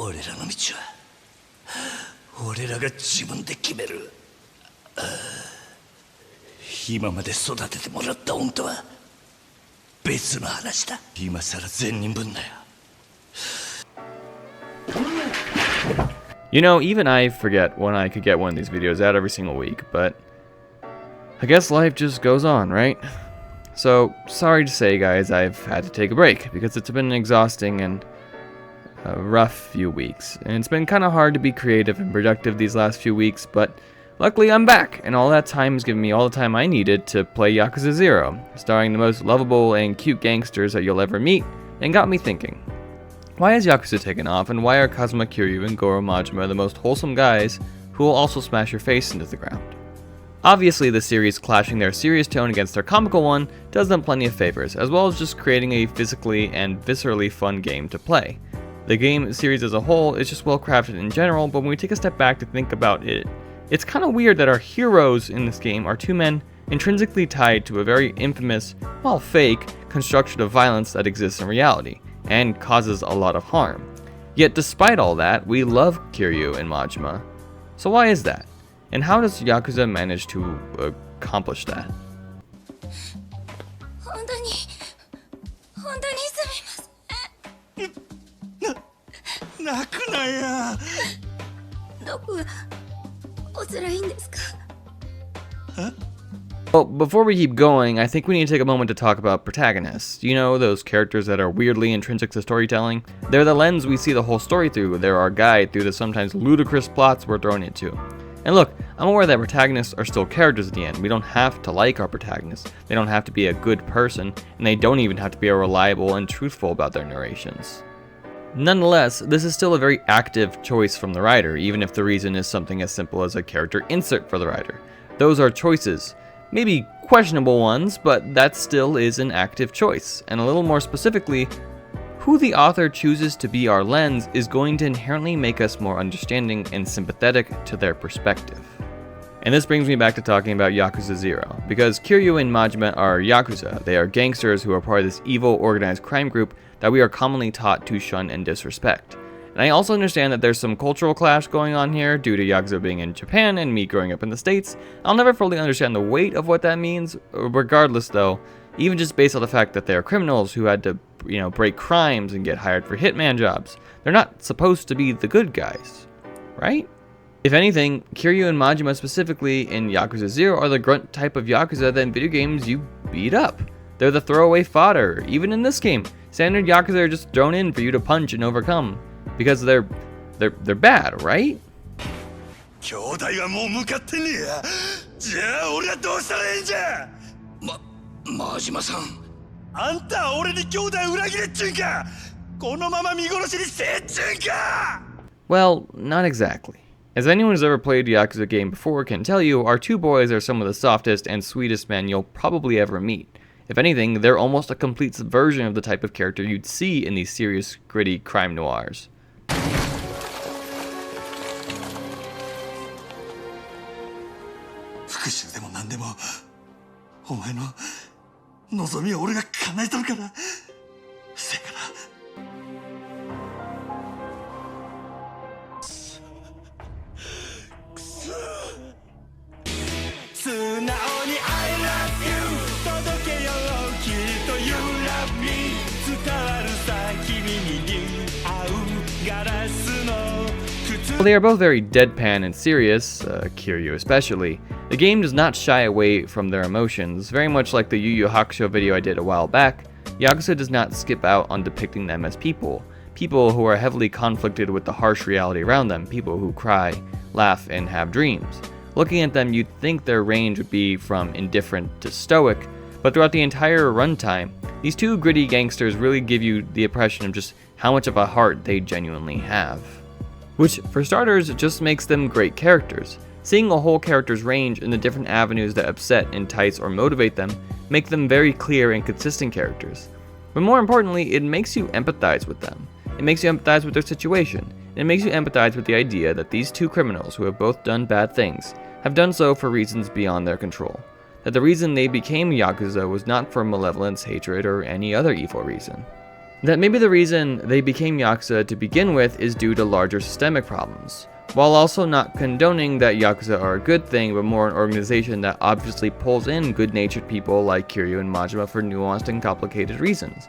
俺らの道は俺らが自分で決める。今まで育ててもらった恩とは別の話だ。今さら善人ぶんなよ。You know, even I forget when I could get one of these videos out every single week, but I guess life just goes on, right? So, sorry to say, guys, I've had to take a break because it's been an exhausting and a rough few weeks, and it's been kind of hard to be creative and productive these last few weeks, but luckily I'm back, and all that time has given me all the time I needed to play Yakuza 0, starring the most lovable and cute gangsters that you'll ever meet, and got me thinking. Why has Yakuza taken off, and why are Kazuma Kiryu and Goro Majima the most wholesome guys who will also smash your face into the ground? Obviously, the series clashing their serious tone against their comical one does them plenty of favors, as well as just creating a physically and viscerally fun game to play. The game series as a whole is just well crafted in general, but when we take a step back to think about it, it's kind of weird that our heroes in this game are two men intrinsically tied to a very infamous, while fake, construction of violence that exists in reality, and causes a lot of harm. Yet despite all that, we love Kiryu and Majima. So why is that? And how does Yakuza manage to accomplish that? 泣くなや。どこがお辛いんですか? Well, before we keep going, I think we need to take a moment to talk about protagonists. You know, those characters that are weirdly intrinsic to storytelling? They're the lens we see the whole story through. They're our guide through the sometimes ludicrous plots we're thrown into. And look, I'm aware that protagonists are still characters at the end. We don't have to like our protagonists. They don't have to be a good person, and they don't even have to be reliable and truthful about their narrations. Nonetheless, this is still a very active choice from the writer, even if the reason is something as simple as a character insert for the writer. Those are choices. Maybe questionable ones, but that still is an active choice. And a little more specifically, who the author chooses to be our lens is going to inherently make us more understanding and sympathetic to their perspective. And this brings me back to talking about Yakuza 0, because Kiryu and Majima are Yakuza. They are gangsters who are part of this evil organized crime group that we are commonly taught to shun and disrespect. And I also understand that there's some cultural clash going on here due to Yakuza being in Japan and me growing up in the States. I'll never fully understand the weight of what that means. Regardless though, even just based on the fact that they're criminals who had to, break crimes and get hired for hitman jobs, they're not supposed to be the good guys, right? If anything, Kiryu and Majima specifically in Yakuza 0 are the grunt type of Yakuza that in video games you beat up. They're the throwaway fodder. Even in this game, standard Yakuza are just thrown in for you to punch and overcome. Because they're bad, right? 兄弟はもう向かってねえや。じゃあ俺はどうしたらいいんじゃ。真島さん。あんたは俺に兄弟裏切れっちゅうんか。このまま見殺しにせっちゅうんか。Well, not exactly. As anyone who's ever played a Yakuza game before can tell you, our two boys are some of the softest and sweetest men you'll probably ever meet. If anything, they're almost a complete subversion of the type of character you'd see in these serious, gritty crime noirs. 復讐でも何でもお前の望みを俺が叶えとるからせやからくそ素直に I love you 届けようきっと You love me 伝わるさ君に合うガラスの While they are both very deadpan and serious, Kiryu especially, the game does not shy away from their emotions. Very much like the Yu Yu Hakusho video I did a while back, Yakuza does not skip out on depicting them as people who are heavily conflicted with the harsh reality around them, people who cry, laugh, and have dreams. Looking at them, you'd think their range would be from indifferent to stoic, but throughout the entire runtime, these two gritty gangsters really give you the impression of just how much of a heart they genuinely have. Which, for starters, just makes them great characters. Seeing a whole character's range in the different avenues that upset, entice, or motivate them make them very clear and consistent characters. But more importantly, it makes you empathize with them. It makes you empathize with their situation. It makes you empathize with the idea that these two criminals who have both done bad things have done so for reasons beyond their control. That the reason they became Yakuza was not for malevolence, hatred, or any other evil reason. That maybe the reason they became Yakuza to begin with is due to larger systemic problems, while also not condoning that Yakuza are a good thing, but more an organization that obviously pulls in good-natured people like Kiryu and Majima for nuanced and complicated reasons.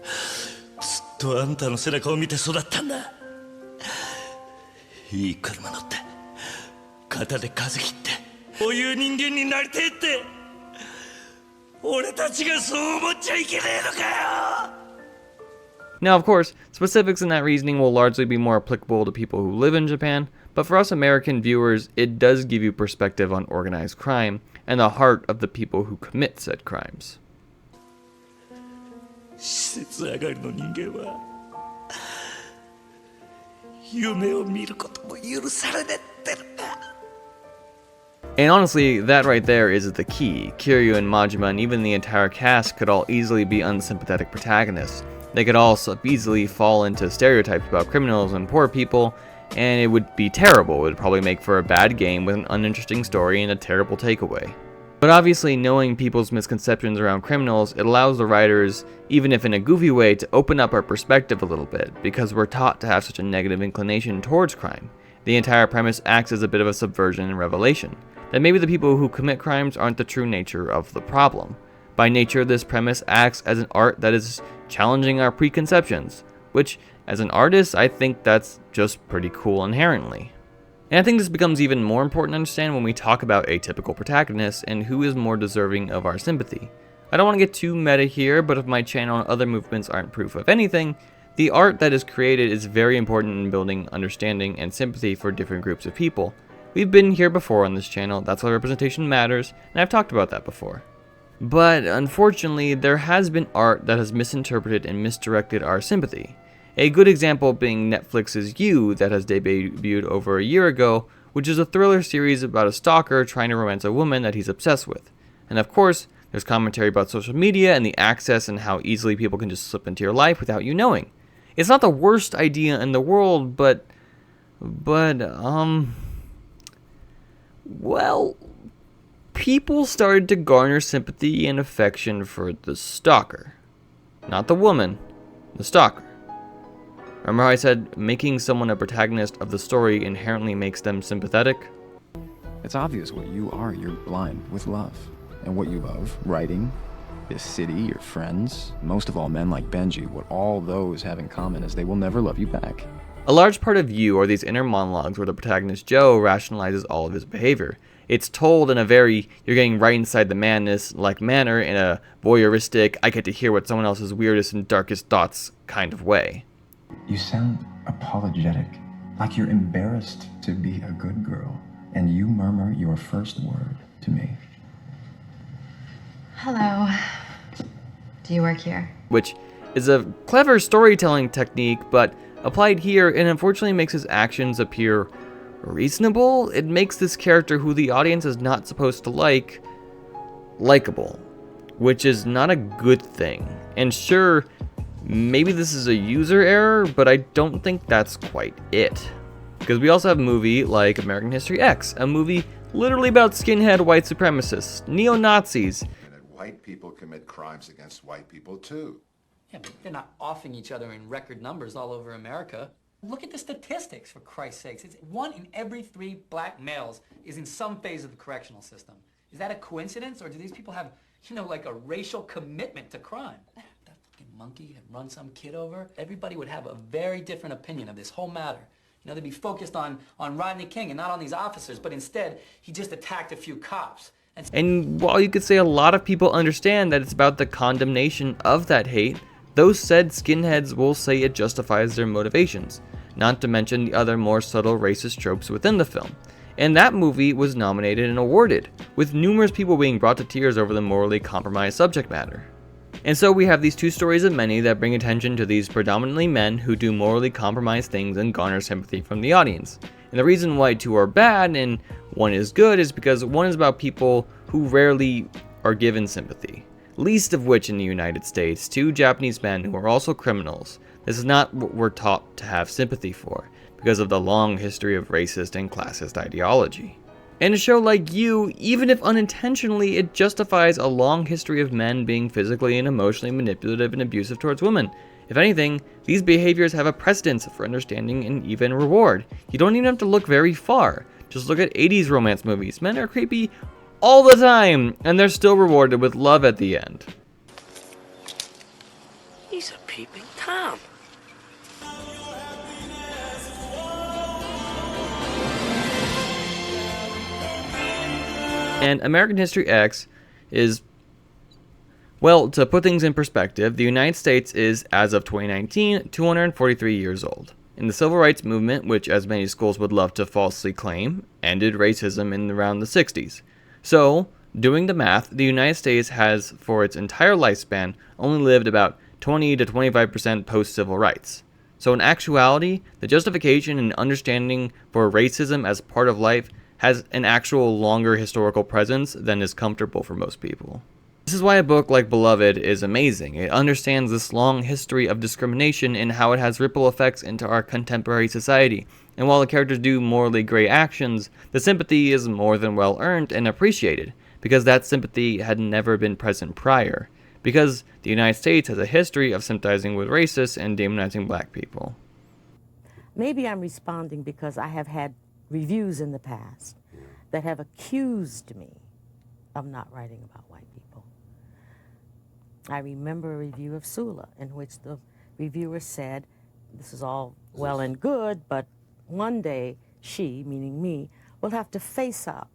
ずっとあんたの背中を見て育ったんだ。いい車乗って肩で風切ってこういう人間になりてえって俺たちがそう思っちゃいけねえのかよ。 Now, of course, specifics in that reasoning will largely be more applicable to people who live in Japan, but for us American viewers, it does give you perspective on organized crime and the heart of the people who commit said crimes. 施設上がりの人間は夢を見ることも許されねってるんだ。 And honestly, that right there is the key. Kiryu and Majima and even the entire cast could all easily be unsympathetic protagonists. They could all easily fall into stereotypes about criminals and poor people, and it would be terrible. It would probably make for a bad game with an uninteresting story and a terrible takeaway. But obviously, knowing people's misconceptions around criminals, it allows the writers, even if in a goofy way, to open up our perspective a little bit, because we're taught to have such a negative inclination towards crime. The entire premise acts as a bit of a subversion and revelation, that maybe the people who commit crimes aren't the true nature of the problem. By nature, this premise acts as an art that is challenging our preconceptions, which, as an artist, I think that's just pretty cool inherently. And I think this becomes even more important to understand when we talk about atypical protagonists and who is more deserving of our sympathy. I don't want to get too meta here, but if my channel and other movements aren't proof of anything, the art that is created is very important in building understanding and sympathy for different groups of people. We've been here before on this channel, that's why representation matters, and I've talked about that before. But unfortunately, there has been art that has misinterpreted and misdirected our sympathy. A good example being Netflix's You that has debuted over a year ago, which is a thriller series about a stalker trying to romance a woman that he's obsessed with. And of course, there's commentary about social media and the access and how easily people can just slip into your life without you knowing. It's not the worst idea in the world, well, people started to garner sympathy and affection for the stalker. Not the woman, the stalker. Remember how I said making someone a protagonist of the story inherently makes them sympathetic? It's obvious what you are. You're blind with love. And what you love, writing, this city, your friends, most of all men like Benji, what all those have in common is they will never love you back. A large part of You are these inner monologues where the protagonist Joe rationalizes all of his behavior. It's told in a very, you're getting right inside the madness-like manner, in a voyeuristic, I get to hear what someone else's weirdest and darkest thoughts kind of way. You sound apologetic, like you're embarrassed to be a good girl, and you murmur your first word to me. Hello. Do you work here? Which is a clever storytelling technique, but applied here, it unfortunately makes his actions appear reasonable. It makes this character, who the audience is not supposed to like, likable, which is not a good thing. And sure, maybe this is a user error, but I don't think that's quite it. Because we also have a movie like American History X, a movie literally about skinhead white supremacists, neo-Nazis. White people commit crimes against white people too. Yeah, but they're not offing each other in record numbers all over America. Look at the statistics, for Christ's sakes. It's 1 in every 3 black males is in some phase of the correctional system. Is that a coincidence, or do these people have, like a racial commitment to crime? That fucking monkey had run some kid over. Everybody would have a very different opinion of this whole matter. They'd be focused on Rodney King and not on these officers, but instead, he just attacked a few cops. And while you could say a lot of people understand that it's about the condemnation of that hate, those said skinheads will say it justifies their motivations, not to mention the other more subtle racist tropes within the film. And that movie was nominated and awarded, with numerous people being brought to tears over the morally compromised subject matter. And so we have these two stories of many that bring attention to these predominantly men who do morally compromised things and garner sympathy from the audience. And the reason why 2 are bad and 1 is good is because 1 is about people who rarely are given sympathy. Least of which in the United States, 2 Japanese men who are also criminals. This is not what we're taught to have sympathy for, because of the long history of racist and classist ideology. In a show like You, even if unintentionally, it justifies a long history of men being physically and emotionally manipulative and abusive towards women. If anything, these behaviors have a precedence for understanding and even reward. You don't even have to look very far. Just look at 80s romance movies. Men are creepy all the time, and they're still rewarded with love at the end. He's a peeping Tom. And American History X is, well, to put things in perspective, the United States is, as of 2019, 243 years old. In the Civil Rights Movement, which as many schools would love to falsely claim, ended racism in around the 60s. So, doing the math, the United States has, for its entire lifespan, only lived about 20 to 25% post-civil rights. So in actuality, the justification and understanding for racism as part of life has an actual longer historical presence than is comfortable for most people. This is why a book like Beloved is amazing. It understands this long history of discrimination and how it has ripple effects into our contemporary society. And while the characters do morally gray actions, the sympathy is more than well earned and appreciated, because that sympathy had never been present prior, because the United States has a history of sympathizing with racists and demonizing black people. Maybe I'm responding because I have had reviews in the past that have accused me of not writing about white people. I remember a review of Sula in which the reviewer said, this is all well and good, but one day she, meaning me, will have to face up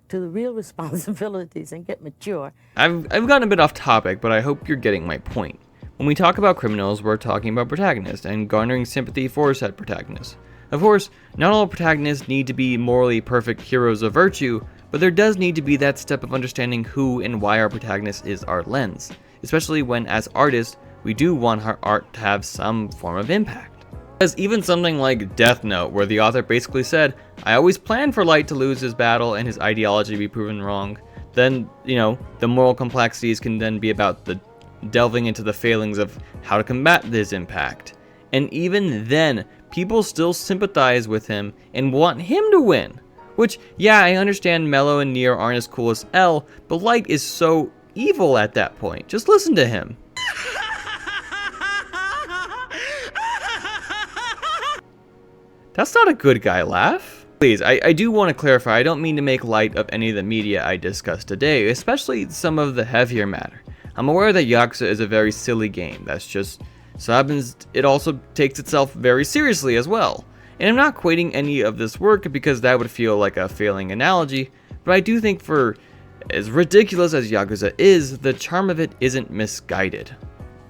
to the real responsibilities and get mature. I've gotten a bit off topic, but I hope you're getting my point. When we talk about criminals, we're talking about protagonists and garnering sympathy for said protagonists. Of course, not all protagonists need to be morally perfect heroes of virtue, but there does need to be that step of understanding who and why our protagonist is our lens, especially when, as artists, we do want our art to have some form of impact. Because even something like Death Note, where the author basically said, I always planned for Light to lose his battle and his ideology be proven wrong, then, the moral complexities can then be about the delving into the failings of how to combat this impact. And even then, people still sympathize with him and want him to win. Which, yeah, I understand Mello and Nier aren't as cool as L, but Light is so evil at that point. Just listen to him. That's not a good guy laugh. Please, I do want to clarify, I don't mean to make light of any of the media I discussed today, especially some of the heavier matter. I'm aware that Yakuza is a very silly game, that's just so happens it also takes itself very seriously as well. And I'm not equating any of this work because that would feel like a failing analogy, but I do think for as ridiculous as Yakuza is, the charm of it isn't misguided.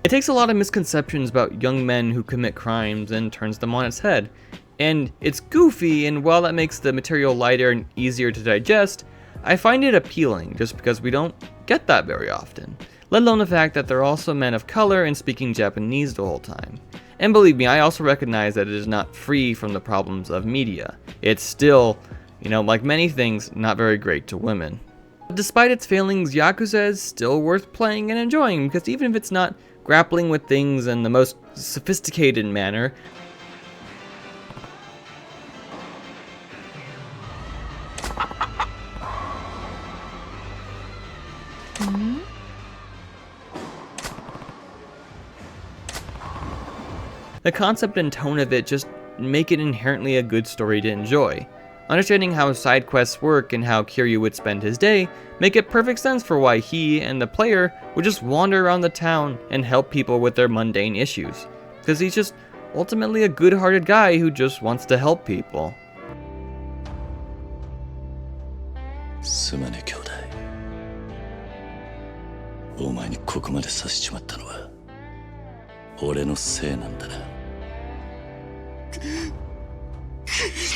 It takes a lot of misconceptions about young men who commit crimes and turns them on its head. And it's goofy, and while that makes the material lighter and easier to digest, I find it appealing just because we don't get that very often. Let alone the fact that they're also men of color and speaking Japanese the whole time. And believe me, I also recognize that it is not free from the problems of media. It's still, like many things, not very great to women. But despite its failings, Yakuza is still worth playing and enjoying, because even if it's not grappling with things in the most sophisticated manner, the concept and tone of it just make it inherently a good story to enjoy. Understanding how side quests work and how Kiryu would spend his day make it perfect sense for why he and the player would just wander around the town and help people with their mundane issues. Because he's just ultimately a good-hearted guy who just wants to help people. すまね兄弟。お前にここまでさせちまったのは俺のせいなんだな。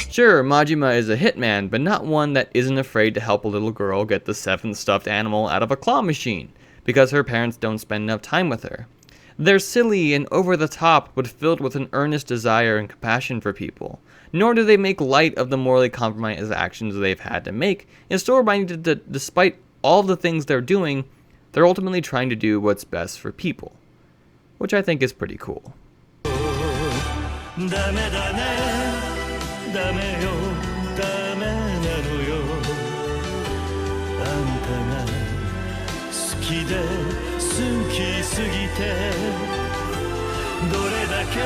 Sure, Majima is a hitman, but not one that isn't afraid to help a little girl get the 7th stuffed animal out of a claw machine, because her parents don't spend enough time with her. They're silly and over the top, but filled with an earnest desire and compassion for people. Nor do they make light of the morally compromised actions they've had to make, and still reminding that despite all the things they're doing, they're ultimately trying to do what's best for people. Which I think is pretty cool. ダメだねダメよダメなのよあんたが好きで好きすぎてどれだけ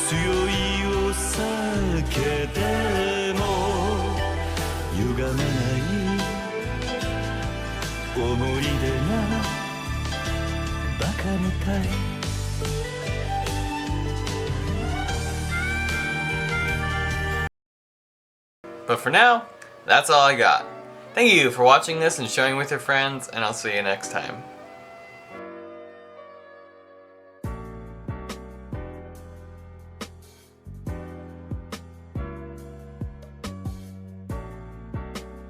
強いを避けても歪まない思い出がバカみたい But for now, that's all I got. Thank you for watching this and sharing with your friends, and I'll see you next time.